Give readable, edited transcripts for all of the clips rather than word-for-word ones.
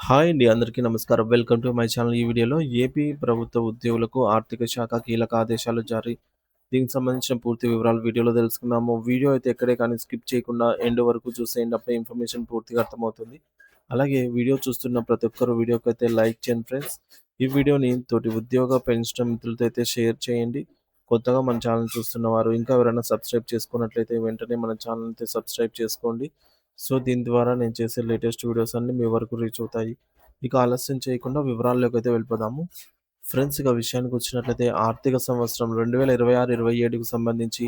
Hi అండి. అందరికీ నమస్కారం. Welcome to my channel. ఈ వీడియోలో ఏపీ ప్రభుత్వ ఉద్యోగులకు ఆర్థిక శాఖ కీలక ఆదేశాలు జారీ. దీనికి సంబంధించిన పూర్తి వివరాలు వీడియోలో తెలుసుకుందాము. వీడియో అయితే ఎక్కడే కానీ స్కిప్ చేయకుండా ఎండ్ వరకు చూసేయండి. అప్పుడే ఇన్ఫర్మేషన్ పూర్తిగా అర్థమవుతుంది. అలాగే వీడియో చూస్తున్న ప్రతి ఒక్కరు వీడియోకైతే లైక్ చేయండి ఫ్రెండ్స్. ఈ వీడియోని తోటి ఉద్యోగ పెన్షన్ మిత్రులతో అయితే షేర్ చేయండి. కొత్తగా మన ఛానల్ చూస్తున్న వారు ఇంకా ఎవరైనా సబ్స్క్రైబ్ చేసుకున్నట్లయితే వెంటనే మన ఛానల్ అయితే సబ్స్క్రైబ్ చేసుకోండి. సో, దీని ద్వారా నేను చేసే లేటెస్ట్ వీడియోస్ అన్నీ మీ వరకు రీచ్ అవుతాయి. ఇక ఆలస్యం చేయకుండా వివరాల్లోకైతే వెళ్ళిపోదాము. ఫ్రెండ్స్ ఇక విషయానికొచ్చినట్లయితే ఆర్థిక సంవత్సరం 2026, 27కు సంబంధించి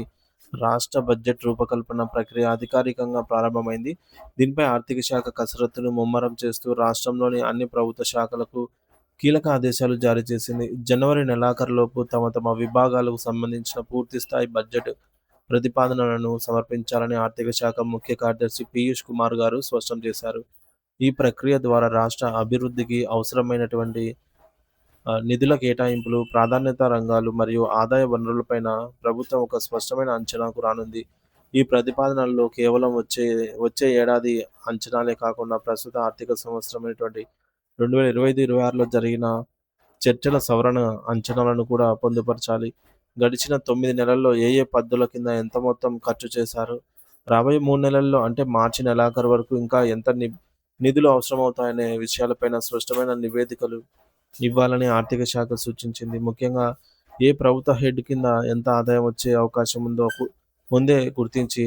రాష్ట్ర బడ్జెట్ రూపకల్పన ప్రక్రియ అధికారికంగా ప్రారంభమైంది. దీనిపై ఆర్థిక శాఖ కసరత్తును ముమ్మరం చేస్తూ రాష్ట్రంలోని అన్ని ప్రభుత్వ శాఖలకు కీలక ఆదేశాలు జారీ చేసింది. జనవరి నెలాఖరులోపు తమ తమ విభాగాలకు సంబంధించిన పూర్తిస్థాయి బడ్జెట్ ప్రతిపాదనలను సమర్పించాలని ఆర్థిక శాఖ ముఖ్య కార్యదర్శి పీయూష్ కుమార్ గారు స్పష్టం చేశారు. ఈ ప్రక్రియ ద్వారా రాష్ట్ర అభివృద్ధికి అవసరమైనటువంటి నిధుల కేటాయింపులు, ప్రాధాన్యత రంగాలు మరియు ఆదాయ వనరులపైన ప్రభుత్వం ఒక స్పష్టమైన అంచనాకు రానుంది. ఈ ప్రతిపాదనల్లో కేవలం వచ్చే వచ్చే ఏడాది అంచనాలే కాకుండా ప్రస్తుత ఆర్థిక సంవత్సరమైనటువంటి 2025, 26లో జరిగిన చర్చల సవరణ అంచనాలను కూడా పొందుపరచాలి. గడిచిన 9 నెలల్లో ఏ ఏ పద్ధతుల కింద ఎంత మొత్తం ఖర్చు చేశారు? రాబోయే 3 నెలల్లో అంటే మార్చి నెలాఖరు వరకు ఇంకా ఎంత నిధులు అవసరమవుతాయనే విషయాలపైన స్పష్టమైన నివేదికలు ఇవ్వాలని ఆర్థిక శాఖ సూచించింది. ముఖ్యంగా ఏ ప్రభుత్వ హెడ్ కింద ఎంత ఆదాయం వచ్చే అవకాశం ఉందో ముందే గుర్తించి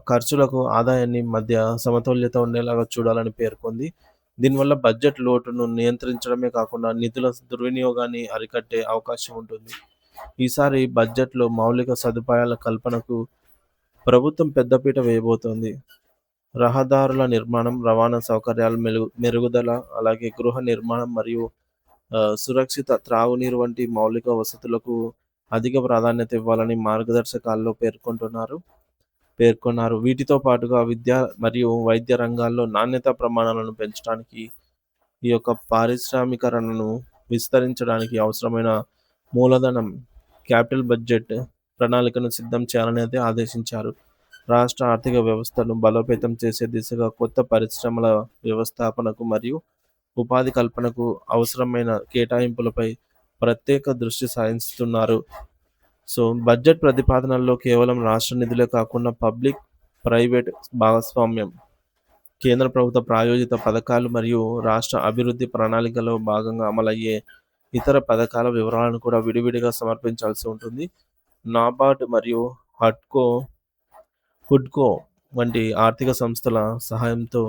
ఖర్చులకు, ఆదాయాన్ని మధ్య సమతుల్యత ఉండేలాగా చూడాలని పేర్కొంది. దీనివల్ల బడ్జెట్ లోటును నియంత్రించడమే కాకుండా నిధుల దుర్వినియోగాన్ని అరికట్టే అవకాశం ఉంటుంది. ఈసారి బడ్జెట్‌లో మౌలిక సదుపాయాల కల్పనకు ప్రభుత్వం పెద్దపీట వేయబోతోంది. రహదారుల నిర్మాణం, రవాణా సౌకర్యాల మెరుగుదల, అలాగే గృహ నిర్మాణం మరియు సురక్షిత త్రాగునీరు వంటి మౌలిక వసతులకు అధిక ప్రాధాన్యత ఇవ్వాలని మార్గదర్శకాల్లో పేర్కొన్నారు. వీటితో పాటుగా విద్య మరియు వైద్య రంగాల్లో నాణ్యతా ప్రమాణాలను పెంచడానికి, ఈ యొక్క పారిశ్రామికరణను విస్తరించడానికి అవసరమైన మూలధనం, క్యాపిటల్ బడ్జెట్ ప్రణాళికను సిద్ధం చేయాలని అయితే ఆదేశించారు. రాష్ట్ర ఆర్థిక వ్యవస్థను బలోపేతం చేసే దిశగా కొత్త పరిశ్రమల వ్యవస్థాపనకు మరియు ఉపాధి కల్పనకు అవసరమైన కేటాయింపులపై ప్రత్యేక దృష్టి సారిస్తున్నారు. సో, బడ్జెట్ ప్రతిపాదనల్లో కేవలం రాష్ట్ర నిధులే కాకుండా పబ్లిక్, ప్రైవేట్ భాగస్వామ్యం, కేంద్ర ప్రభుత్వ ప్రాయోజిత పథకాలు మరియు రాష్ట్ర అభివృద్ధి ప్రణాళికలో భాగంగా అమలయ్యే ఇతర పథకాల వివరాలను కూడా విడివిడిగా సమర్పించాల్సి ఉంటుంది. నాబార్డ్ మరియు హుడ్కో వంటి ఆర్థిక సంస్థల సహాయంతో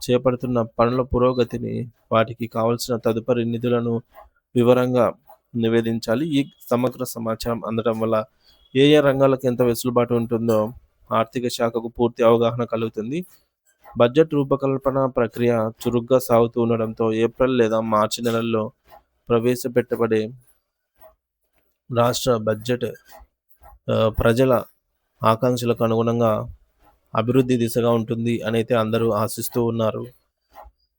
చేపడుతున్న పనుల పురోగతిని, వాటికి కావాల్సిన తదుపరి నిధులను వివరంగా నివేదించాలి. ఈ సమగ్ర సమాచారం అందడం వల్ల ఏ ఏ రంగాలకు ఎంత వెసులుబాటు ఉంటుందో ఆర్థిక శాఖకు పూర్తి అవగాహన కలుగుతుంది. బడ్జెట్ రూపకల్పన ప్రక్రియ చురుగ్గా సాగుతూ ఉండడంతో ఏప్రిల్ లేదా మార్చి నెలల్లో ప్రవేశపెట్టబడే రాష్ట్ర బడ్జెట్ ప్రజల ఆకాంక్షలకు అనుగుణంగా అభివృద్ధి దిశగా ఉంటుంది అని అయితే అందరూ ఆశిస్తూ ఉన్నారు.